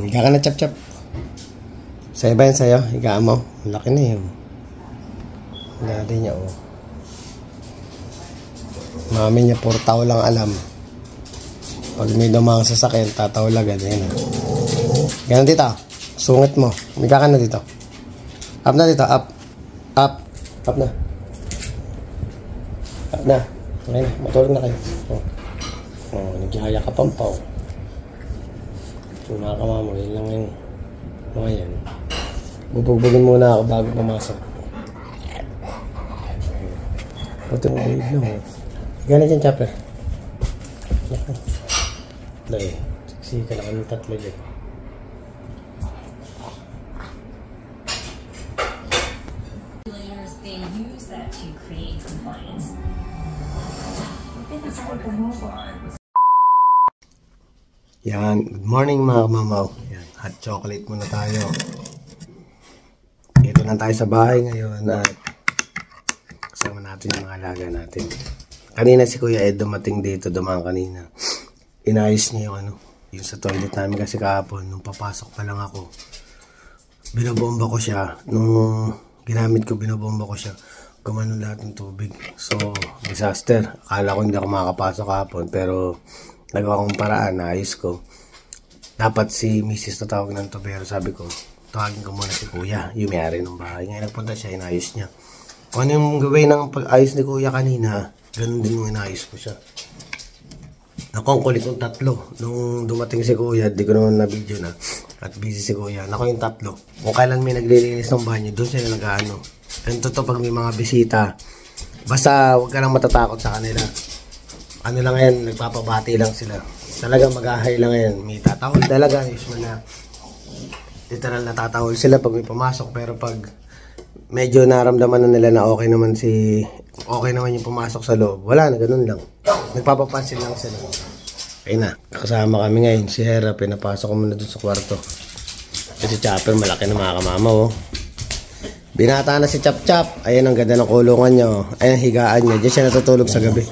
Higa ka na, chap-chap. Sa'yo ba yan sa'yo? Higa mo. Laki na yun. Dati niya, oh. Mami niya, puro tao lang alam. Pag may dumang sasakyan, tataw agad. Yan, oh. Ganun dito. Sungit mo. Higa ka na dito. Up na dito. Up. Up. Up na. Up na. Okay na. Matulog na kayo. Oh. Oh, nagyaya ka pampaw. So, mga kamamo, yun lang yung mga yan. Bubugbugin muna ako bago pumasok. Buti mo babe lang, oh. Gana dyan, chopper. Wala eh. Siksi ka na kami tatlo dyan. Yan, good morning mga kamamaw. Yan, hot chocolate muna tayo. Ito na tayo sa bahay ngayon at kasama natin yung mga alaga natin. Kanina si Kuya Ed dumating dito, dumaan kanina. Inayos niya yung yung sa toilet namin kasi kahapon, nung papasok pa lang ako. Binobomba ko siya. Nung ginamit ko, binobomba ko siya. Gumanon lahat ng tubig. So, disaster. Akala ko hindi ako makakapasok kahapon pero nagawa kong paraan, naayos ko. Dapat si Mrs. tatawag ng tubero. Sabi ko, tawagin ko muna si Kuya, yung may-ari ng bahay. Ngayon nagpunta siya, inayos niya. Kung ano yung gawin ng pag-ayos ni Kuya kanina, ganun din yung inayos ko siya. Naku, ang kulit yung tatlo. Nung dumating si Kuya, di ko naman na-video na. At busy si Kuya. Naku, yung tatlo. Kung kailan may naglilinis ng banyo, doon sila nag-ano. Ganito to pag may mga bisita. Basta huwag ka lang matatakot sa kanila. Ano lang yan, nagpapabati lang sila. Talagang mag-ahay lang yan. May tatahol talaga. Usually na literal na tatahol sila pag may pumasok. Pero pag medyo naramdaman na nila na okay naman yung pumasok sa loob, wala na, ganun lang. Nagpapapansin lang sila. Ayun na, kasama kami ngayon. Si Hera, pinapasok ko muna dun sa kwarto. Si Chopper, malaki na mga kamamaw, oh. Binata na si Chap-Chap. Ayan ang ganda ng kulungan niya, oh. Ayan higaan niya. Diyan siya natutulog sa gabi.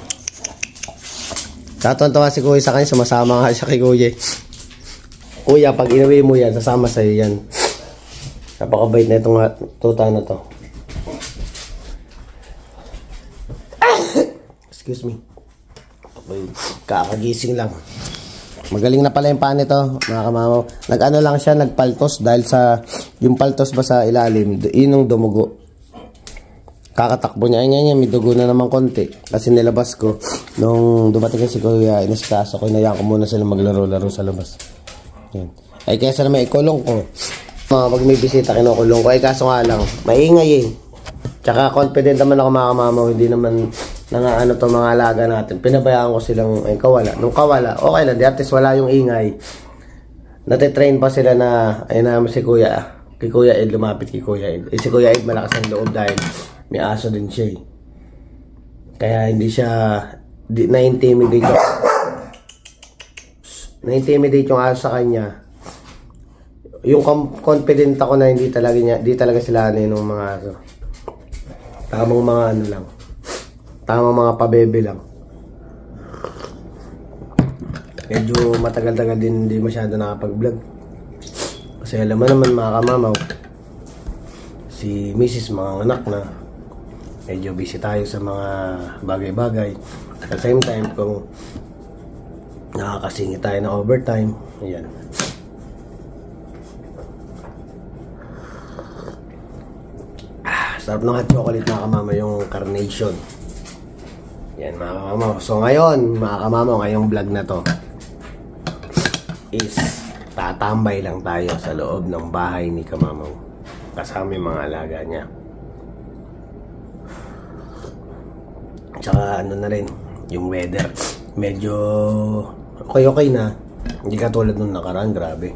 Tatuan-tawa si Kuya sa kanya, sumasama nga siya kay Kuya. Kuya, pag inuwi mo yan, sasama sa'yo yan. Napakabait na itong tuta na to. Excuse me. Kakagising lang. Magaling na pala yung pan nito, mga kamamaw. Nag-ano lang siya, nagpaltos dahil sa yung paltos ba sa ilalim, yun yung dumugo. Kakatakbo niya. Ay, may dugo na naman konti. Kasi nilabas ko. Nung dumating si Kuya, inaskaso ko, inayaan ko muna sila maglaro-laro sa labas. Yan. Ay, kesa naman ikulong ko. Pag may bisita, kinukulong ko. Ay, kaso nga lang, maingay eh. Tsaka confident naman ako mga kamamaw. Hindi naman nangaano to mga alaga natin. Pinabayaan ko silang, ay, kawala. Nung kawala, okay lang. Di artist wala yung ingay. Natitrain pa sila na, ayun naman si Kuya. Kay Kuya Ed, lumapit kay Kuya Ed. Eh, si Kuya Ed malakas ang loob dahil may aso din siya eh. Kaya hindi siya na-intimidate yung aso sa kanya. Yung confident ako na hindi talaga sila ano yung mga aso. Tamang mga ano lang. Tamang mga pabebe lang. Medyo matagal-tagal din hindi masyado nakapag-vlog. Kasi alam mo naman mga kamamaw, si Mrs. mga anak na. Medyo busy tayo sa mga bagay-bagay. At the same time, kung nakakasingi tayo na overtime, ayan. Sarap ng hot chocolate mga kamama, yung carnation. Yan mga kamama. So ngayon, mga kamama, ngayong vlog na to is tatambay lang tayo sa loob ng bahay ni kamamaw. Kasama yung mga alaga niya. Tsaka ano na rin, yung weather medyo okay na. Hindi katulad nung nakaraan, grabe.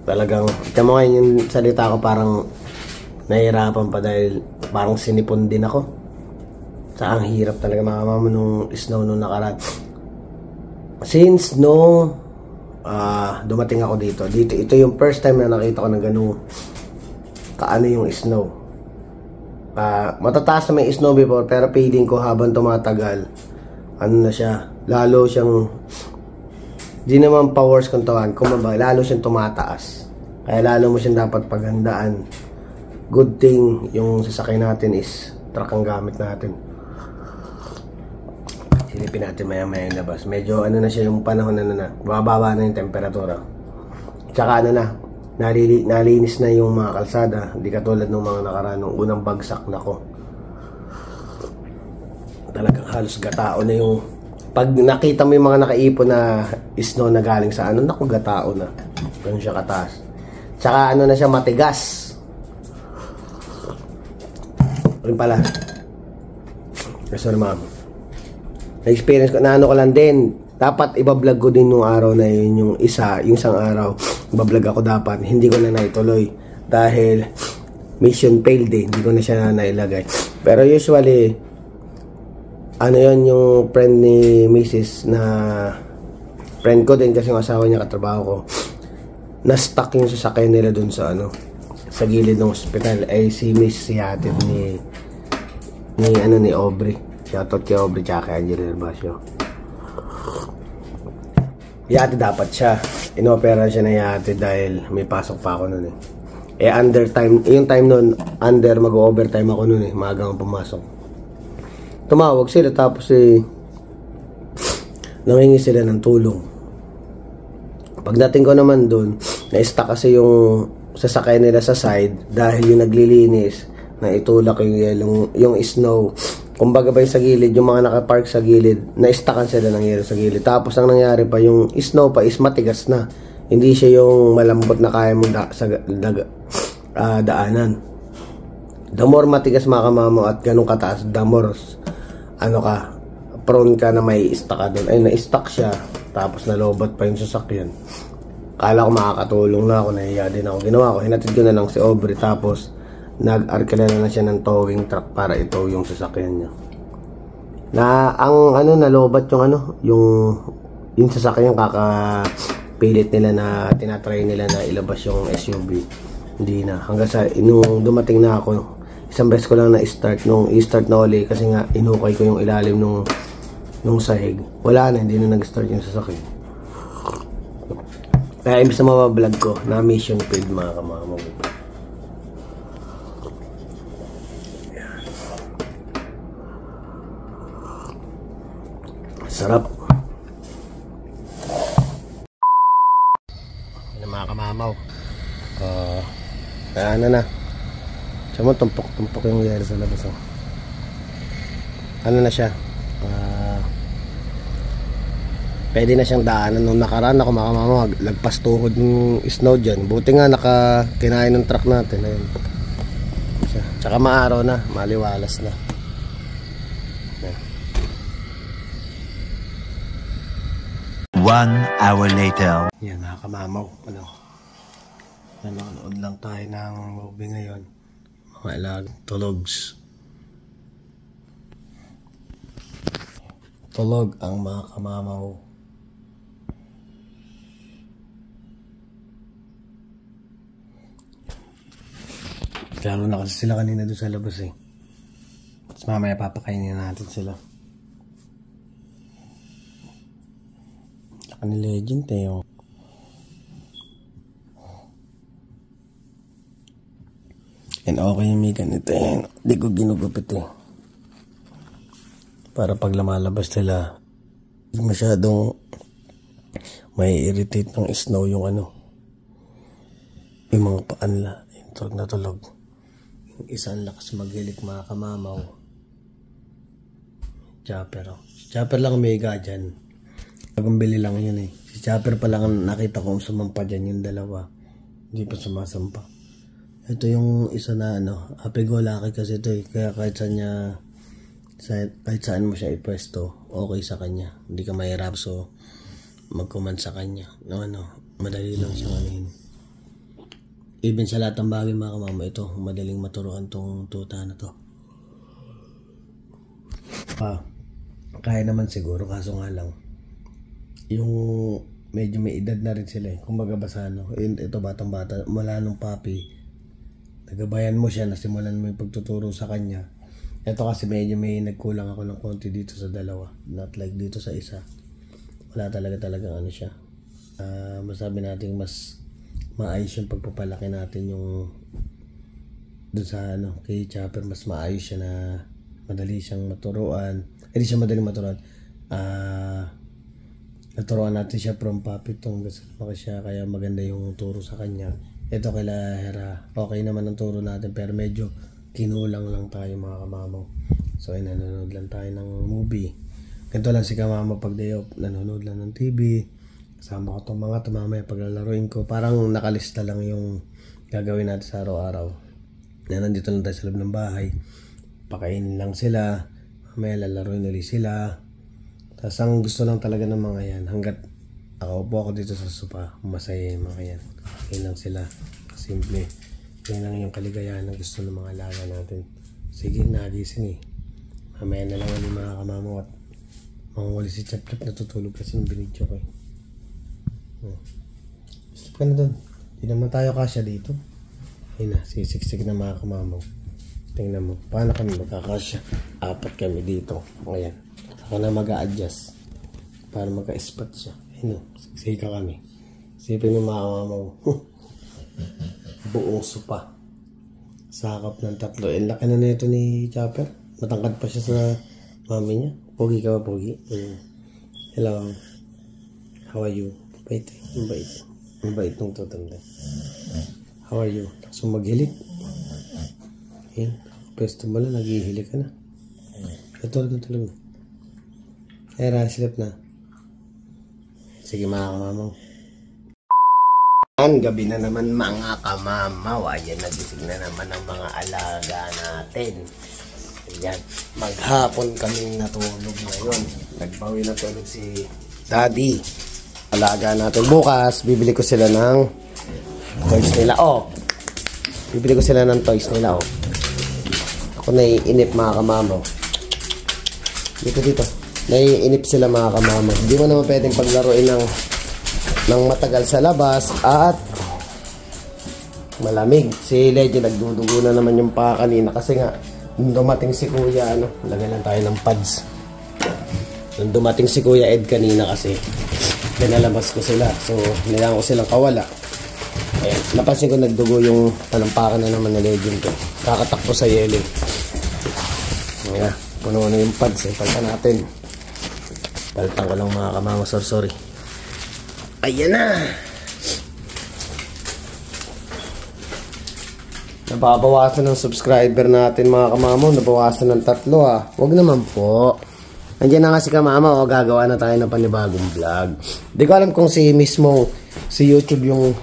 Talagang, ito mo ngayon yung salita ko parang nahihirapan pa dahil parang sinipon din ako. Sa ang hirap talaga mga mama nung snow nung nakaraan. Since nung dumating ako dito, ito yung first time na nakita ko ng ganun kaano yung snow. Matataas na may snow before, pero feeling ko habang tumatagal, ano na siya, lalo siyang, di naman powers kung tawag, kumbaga, lalo siyang tumataas. Kaya lalo mo siyang dapat paghandaan. Good thing yung sasakyan natin is truck ang gamit natin. Silipin natin maya-maya yung labas. Medyo ano na siya yung panahon na bababa na yung temperatura. Tsaka ano na, nalinis na yung mga kalsada. Hindi katulad ng mga nakaraan nung unang bagsak na ko. Talagang halos gatao na yung... Pag nakita mo yung mga nakaipon na snow na galing sa ano, naku, gatao na. Ganun siya kataas. Tsaka ano na siya, matigas. Rin pala. Sorry ma'am. Na-experience ko, naano ko lang din. Dapat ibablog ko din yung araw na yun, yung isang araw. Ibablog ako dapat. Hindi ko na naituloy. Dahil mission failed eh. Hindi ko na siya nailagay. Pero usually, ano yun yung friend ni Mrs. na friend ko din kasi yung asawa niya katrabaho ko. Na-stuck yung sasakyan nila dun sa ano, sa gilid ng hospital. Ay si Miss si hatid ni Aubrey. Shoutout kay Aubrey tsaka kay Angelo Herbacio. Yate dapat siya. Inopera siya na yate dahil may pasok pa ako nun eh. Under time, yung time nun, under mag-overtime ako nun eh. Maagang pumasok. Tumawag sila tapos nangingi sila ng tulong. Pagdating ko naman doon, na-stuck kasi yung sasakay nila sa side dahil yung naglilinis na itulak yung snow. Kumbaga ba yung sa gilid, yung mga nakapark sa gilid, na-stackan sila ng yelo sa gilid. Tapos ang nangyari pa, yung snow pa is matigas na. Hindi siya yung malambot na kaya mong daanan. The more matigas mga kamamo at ganun kataas, the more ano ka, prone ka na may stuck ka doon. Ay, na-stuck siya. Tapos nalobot pa yung sasakyan. Kala ko makakatulong na ako. Nahiya din ako. Ginawa ko, hinatid ko na lang si Aubrey. Tapos, nag-arkila na siya ng towing truck para itow yung sasakyan niya. Na, ang ano, nalobat yung ano, yung sasakyan kakapilit nila na, tinatry nila na ilabas yung SUV. Hindi na. Hanggang sa, nung dumating na ako, isang beses ko lang na-start nung i-start na uli kasi nga inukay ko yung ilalim nung sahig. Wala na, hindi na nag-start yung sasakyan. Kaya imbis na mabablog ko, na mission failed mga kamamag. Sarap. Yan mga kamamaw. Kaya ano na. Siya mo, tumpok-tumpok yung yero sa labas. Oh. Ano na siya? Pwede na siyang daanan. Nung nakaraan ako makamama, lagpas tuhod yung snow dyan. Buti nga kinain ng truck natin. Ayun. Tsaka maaraw na, maliwalas na. Ayan. 1 hour later. Yan mga kamamaw. Nanonood lang tayo ng movie ngayon. Mga ilang tulogs. Tulog ang mga kamamaw. Lalo na kasi sila kanina doon sa labas eh. Tapos mamaya papakainin natin sila. Saka ni Legend eh. Oh. And okay yung may ganito eh. Di ko ginugupit eh. Para pag lumalabas sila, masyadong may irritate ng snow yung ano. Yung mga paanla. Yung tulog na tulog. Yung isa ang lakas maghilik mga kamamaw. Chopper. Chopper lang umiga dyan. Bagong bili lang yun eh. Si Chopper pa lang nakita ko sumampa dyan yung dalawa. Hindi pa sumasampa. Ito yung isa na ano, happy-go-lucky kasi ito eh. Kaya kahit saan mo siya ipwesto, okay sa kanya. Hindi ka mahirap so mag-command sa kanya. No, madali lang siya ano. Even sa lahat ng bagay mga kamama, ito, madaling maturuan tong tuta na to. Kaya naman siguro, kaso nga lang, yung medyo may edad na rin sila eh. Kumbaga basa ano, ito batang-bata, mula nung papi, nagabayan mo siya, nasimulan mo yung pagtuturo sa kanya. Ito kasi medyo may nagkulang ako ng konti dito sa dalawa. Not like dito sa isa. Wala talagang ano siya. Masabi natin mas maayos yung pagpapalaki natin yung doon sa kay Chopper. Mas maayos siya na madali siyang maturuan. Hindi siya madaling maturuan. Naturuan natin siya from puppy tong lumaki siya, kaya maganda yung turo sa kanya. Ito kay Hera, okay naman ang turo natin pero medyo kinulang lang tayo mga kamamaw. So ay nanonood lang tayo ng movie. Ganito lang si kamama pag day off, nanonood lang ng TV. Kasama ko itong mga mamaya paglalaroin ko. Parang nakalista lang yung gagawin natin sa araw-araw. Na nandito lang tayo sa loob ng bahay. Pakainin lang sila. Mamaya lalaroin ulit sila. Tapos ang gusto lang talaga ng mga yan, hanggat nakaupo ako dito sa sopa, masaya yung mga yan. Yan lang sila. Simple. Yan lang yung kaligayahan na gusto ng mga alaga natin. Sige, nagising eh. Mamaya na lang ulit mga kamamaw at manguli si Chap-Chap, natutulog kasi ng binidyo ko eh. Sleep ka na doon. Hindi naman tayo kasya dito. Ayun na, sisiksik na mga kamamaw. Tingnan mo, paano kami magkakasya? 4 kami dito. Ayan. Saka na mag-a-adjust para magka-spot siya. Ayun o, siksika kami. Sipin mo mga kamamaw. Buong sopa. Sakap ng 3. Eh, laki na nito ni Chopper. Matangkad pa siya sa mami niya. Pogi ka ba, Pogi? Hello. How are you? Bait. Ang bait nung tutanda. How are you? So maghilig. Ayan. Pwesto mo lang, naghihilig ka na. Tulog. Sleep na. Sige mga kamamaw. Gabi na naman mga kamamaw. Ayan, nagising na naman ang mga alaga natin. Ayan, maghapon kaming natulog ngayon. Nagbawi na tulog si Daddy. Alaga natin. Bukas, bibili ko sila ng toys nila. Bibili ko sila ng toys nila. Ako naiinip mga kamamaw. Dito. Naiinip sila mga kamamaw. Hindi mo naman pwedeng paglaruin ng matagal sa labas at malamig. Si Legend nagdudugo na naman yung paa kanina kasi nga nung dumating si Kuya, lagay lang tayo ng pads. Nung dumating si Kuya Ed kanina kasi pinalabas ko sila. So, nilang ko silang kawala. Ayan, napansin ko nagdugo yung talampakan na naman na Legend ko. Kakatakbo sa yelo. Ayan, puno na yung pads. Paltan natin. Paltan ko lang mga kamama. Sorry. Ayan na. Nababawasan ng subscriber natin mga kamama. Nabawasan ng 3 Huwag naman po. Andiyan na nga si kamama. Gagawa na tayo ng panibagong vlog. Di ko alam kung si YouTube yung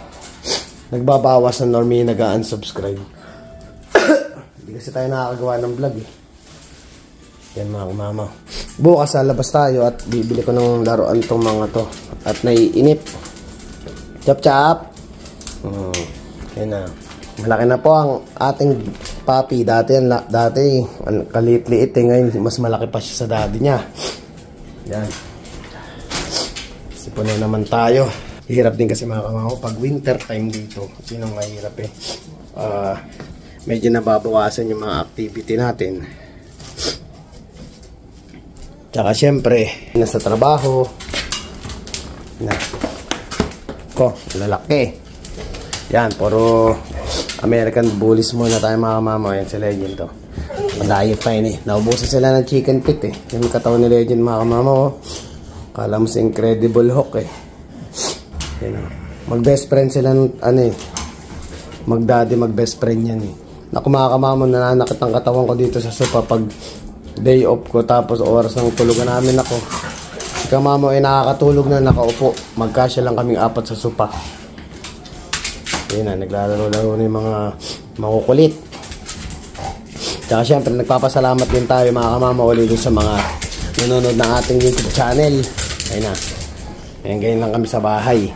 nagbabawas ng normie nag-unsubscribe. Hindi kasi tayo nakakagawa ng vlog eh. Yan mga kamama. Bukas labas tayo at bibili ko ng laruan tong mga to. At naiinip. Chap-chap. Yan na. Malaki na po ang ating puppy. Dati kaliit-liit eh. Ngayon mas malaki pa siya sa daddy niya. Yan. Sipon na naman tayo. Hirap din kasi mga kamama pag winter time dito. Yun ang mahirap eh. Medyo nababawasan yung mga activity natin. Tsaka syempre, nasa trabaho. Lalaki. Yan, puro American bullies muna tayo mga kamama. Yan si Legend to. Malayo pa yun eh. Naubusan sila ng chicken feet eh. Yung katawan ni Legend mga kamama. Kala mo si Incredible Hulk eh. Yan, mag-best friend sila mag-daddy, mag-best friend yan eh. Naku mga kamama, nananakit ang katawan ko dito sa sopa pag day off ko tapos oras ng tulugan namin ako. Si kamama ay nakakatulog na nakaupo. Magkasya lang kaming 4 sa sopa. Yun na, naglalaro-laro na yung mga makukulit. Tsaka syempre nagpapasalamat din tayo mga kamama ulit sa mga nanonood ng ating YouTube channel. Ayun na. Ayan, ganyan lang kami sa bahay.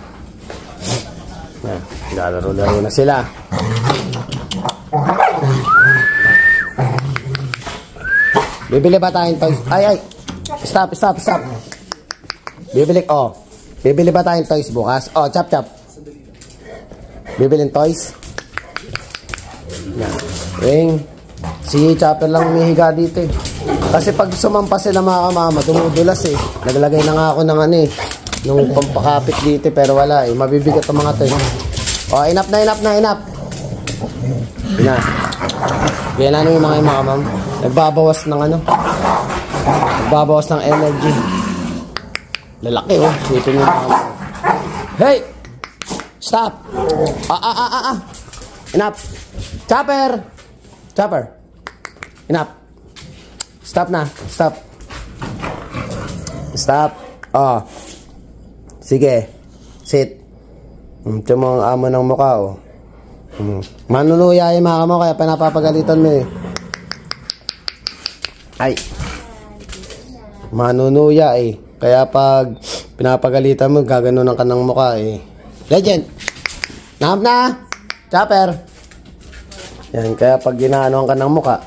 Naglalaro-laro na sila. Bibili ba tayong toys? Ay! Stop! Bibili ba tayong toys bukas? Chap. Bibilin toys? Yan. Si Chopper lang umihiga dito eh. Kasi pag sumampa sila mga kamama, dumudulas eh. Naglagay na nga ako ng nung pampakapit dito pero wala eh. Mabibigat ang mga toys. O, enough na. Yan. Yan na yung mga ma'am. Nagbabawas ng ano. Nagbabawas ng energy. Lalaki oh. Sipin yung mga. Hey! Stop! Enough! Chopper! Enough! Stop na. Stop. Oh. Sige. Sit. Ito mo ang amo ng mukha oh. Manunuya yung mga mo kaya pinapapagalitan mo eh. Ay. Manunuya eh. Kaya pag pinapagalitan mo, gaganunan ka ng mukha eh. Legend! Nahap na! Chopper! Yan, kaya pag ginaanoan ka ng mukha,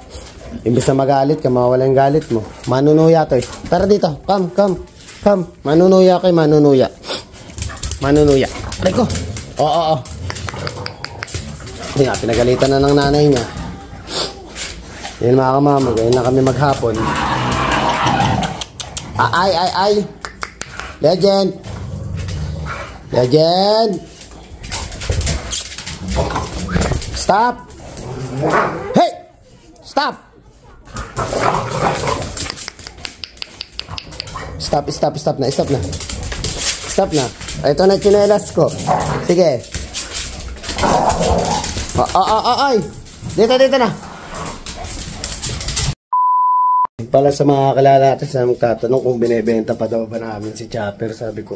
imbis na magalit ka, mawala yung galit mo. Manunuya to eh. Tara dito. Come. Manunuya kay manunuya. Aray ko. Oo. Hindi nga, pinagalitan na ng nanay niya. Yan mga kamama, ganyan na kami maghapon. Ay. Legend. Stop. Hey! Stop. Stop na. Ito na chinelas ko. Sige. Ay. Dito na. Pala sa mga kalala natin sa magtatanong kung binebenta pa daw ba namin si Chopper. Sabi ko,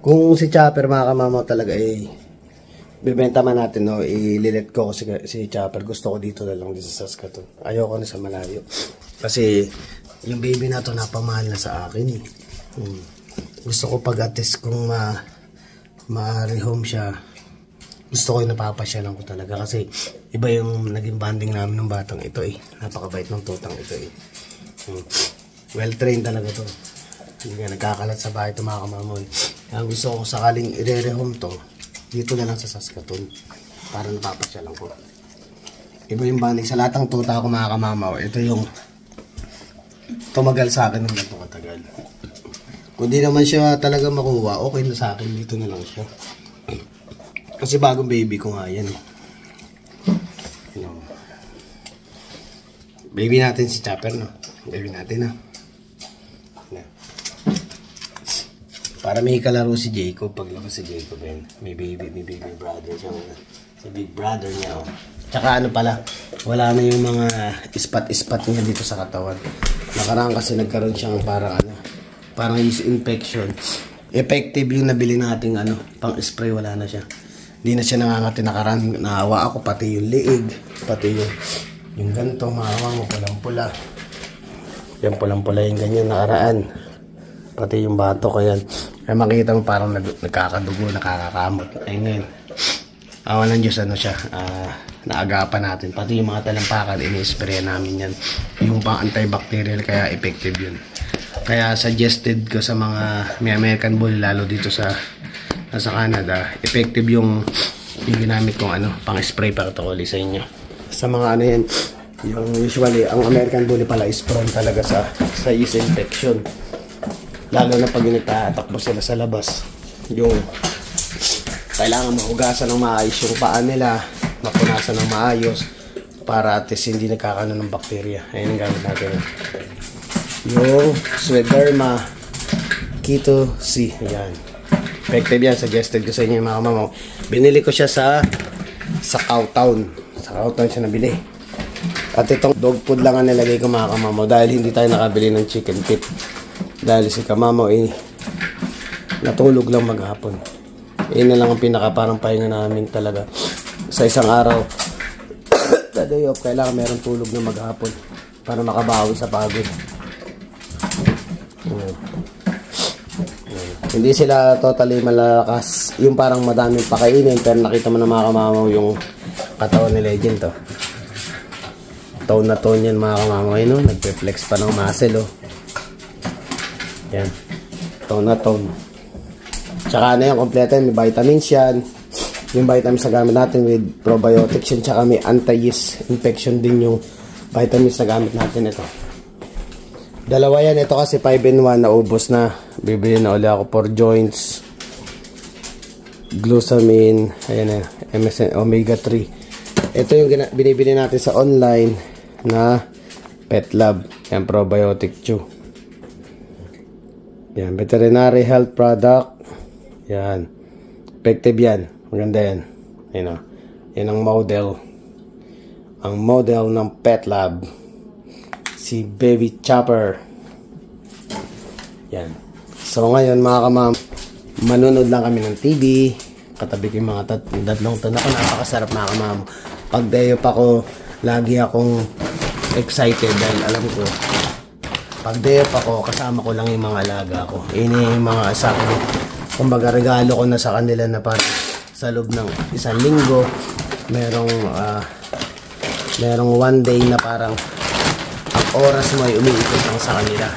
kung si Chopper mga kamama talaga bibenta man natin, no, ililet ko si Chopper. Gusto ko dito na lang sa Saskatoon. Ayoko na sa malayo. Kasi yung baby na to napamahal na sa akin eh. Gusto ko pag-attest kung ma-rehome siya. Gusto ko yung napapasyalan ko talaga. Kasi iba yung naging banding namin ng batang ito eh. Napakabait ng tutang ito eh. Well trained talaga to. Hindi nga nagkakalat sa bahay ito mga kamamon. Kaya gusto ko sakaling i-rehome to, dito na lang sa Saskatoon para napapasyalan ko. Iba yung banding sa lahat ng tuta ko mga kamamaw. Ito yung tumagal sa akin ng ganito katagal. Kung di naman siya talaga makuha, okay na sa akin. Dito na lang siya. Kasi bagong baby ko nga yan. Baby natin si Chopper, no? Baby natin, no? Para may kalaro si Jacob. Paglabas si Jacob, yan. May baby brother siya. Si big brother niya, oh. Tsaka ano pala, wala na yung mga ispat-ispat niya dito sa katawan. Nakaraan kasi nagkaroon siyang parang yeast infection. Effective yung nabili nating pang-spray, wala na siya. Hindi na siya nangangati. Nakaraan, naawa ako, pati yung liig, pati yung ganito, maawa mo, pulang-pula. Yung pulang-pula yung ganyan nakaraan. Pati yung bato ko yan. Kaya makita mo parang nagkakadugo, nakakakamot. Ay ngayon, awan ng Diyos, siya, naagapan natin. Pati yung mga talampakan, ini-spray namin yan. Yung pang antibacterial, kaya effective yun. Kaya suggested ko sa mga may American Bull, lalo dito sa Canada, effective yung ginamit kong pang-spray para to sa inyo. Sa mga yan, yung usually, ang American Bull pala is prone talaga sa yeast infection. Lalo na pag nagtatakbo sila sa labas. Yung kailangan mahugasan ng maayos yung paa nila, mapunasan ng maayos para at least hindi nagkakaroon ng bakterya. Ayun ang gamit natin. Yung Swederma Keto C. Ayan. Effective yan. Suggested ko sa inyo mga mamaw. Binili ko siya sa Cowtown. Sa Cowtown siya nabili. At itong dog food lang ang nilagay ko mga kamamaw dahil hindi tayo nakabili ng chicken feet. Dahil si kamamaw natulog lang maghapon. Yun na lang ang pinaka parang pahinga namin talaga. Sa isang araw, the day off, kailangan meron tulog na maghapon para makabawi sa pagod. Hindi sila totally malalakas. Yung parang madaming pakainin, pero nakita mo na mga kamamaw yung katawan ni Legend to. Tone na tone yan mga kamamaw. Nagpe-flex pa ng muscle, oh. Yan. Tone na tone. Tsaka yan, kompleto yan. May vitamins yan. Yung vitamins na gamit natin with probiotics yan. Tsaka may anti-yeast infection din yung vitamins na gamit natin ito. Dalawa yan. Ito kasi 5-in-1 na ubos na. Bibili na ulit ako for joints. glutamine, ayan na, MSM, omega 3. Ito yung binibili natin sa online na Pet Lab. Yan, probiotic chew. Yan, veterinary health product. Yan. Effective yan. Maganda yan. Yan o. Yan ang model. Ang model ng Pet Lab. Si Baby Chopper. Yan. So ngayon mga kamam, manunod lang kami ng TV. Katabi ko yung mga tatlong ton ako. Napakasarap mga kamam. Pag day off ako, lagi akong excited dahil alam ko pag day off ako, kasama ko lang yung mga alaga ko. Ini yung mga sa akin, kumbaga regalo ko na sa kanila na parang sa loob ng isang linggo merong one day na parang ang oras mo ay umiikot lang sa kanila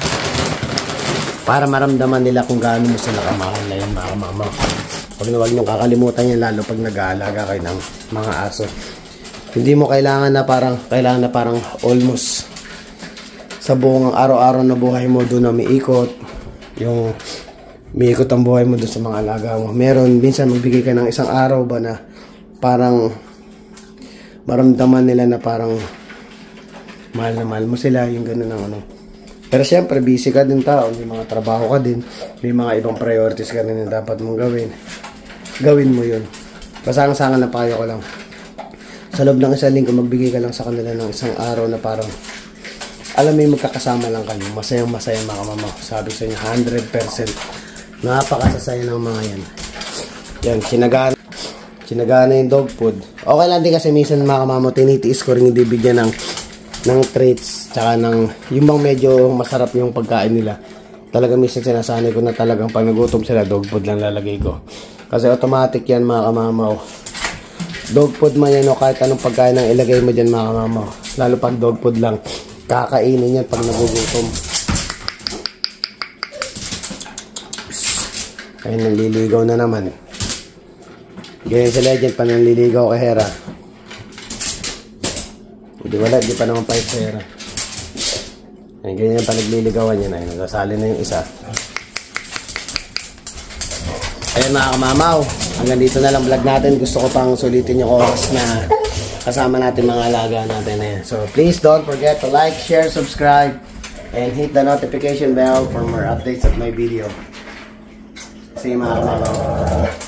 para maramdaman nila kung gaano mo sila kamahal na yun mga mama. Huwag niyong kakalimutan yan, lalo pag nag-aalaga kayo ng mga aso. Hindi mo kailangan na parang almost sa buong araw-araw na buhay mo doon na umiikot. Yung umiikot ang buhay mo doon sa mga alaga mo. Meron, minsan magbigay ka ng isang araw ba na parang maramdaman nila na parang mahal na mahal mo sila. Yung gano'n ng ano. Pero syempre, busy ka din tao. May mga trabaho ka din. May mga ibang priorities ka rin na dapat mong gawin. Gawin mo yun. Basang-sangan na payo ko lang. Sa loob ng isang linggo, magbigay ka lang sa kanila ng isang araw na parang alam mo yung magkakasama lang kayo. Masayang-masaya mga kamama. Sabi sa inyo, 100%. Napakasasaya ng mga yan. Yan, sinagana yung dog food. Okay lang din kasi minsan mga kamama, tinitiis ko rin hindi bigyan ng treats. Tsaka yung bang medyo masarap yung pagkain nila. Talaga minsan sinasanay ko na talagang pag nagutom sila, dog food lang lalagay ko. Kasi automatic yan mga kamama. Dog food man yan o kahit anong pagkain ang ilagay mo dyan mga kamama. Lalo pag dog food lang. Kakainin yan pag nagugutom. Ayun, nanliligaw na naman. Ganyan si Legend pa nanliligaw kay Hera. Di pa naman pahit sa Hera. Ayun, ganyan pa nagliligawan yan. Ayun, nagsasali na yung isa. Ayun mga kamamaw, hanggang dito na lang vlog natin. Gusto ko pang sulitin yung oras na kasama natin mga alaga natin na yan. So please don't forget to like, share, subscribe, and hit the notification bell for more updates of my video. See you mga kamamaw.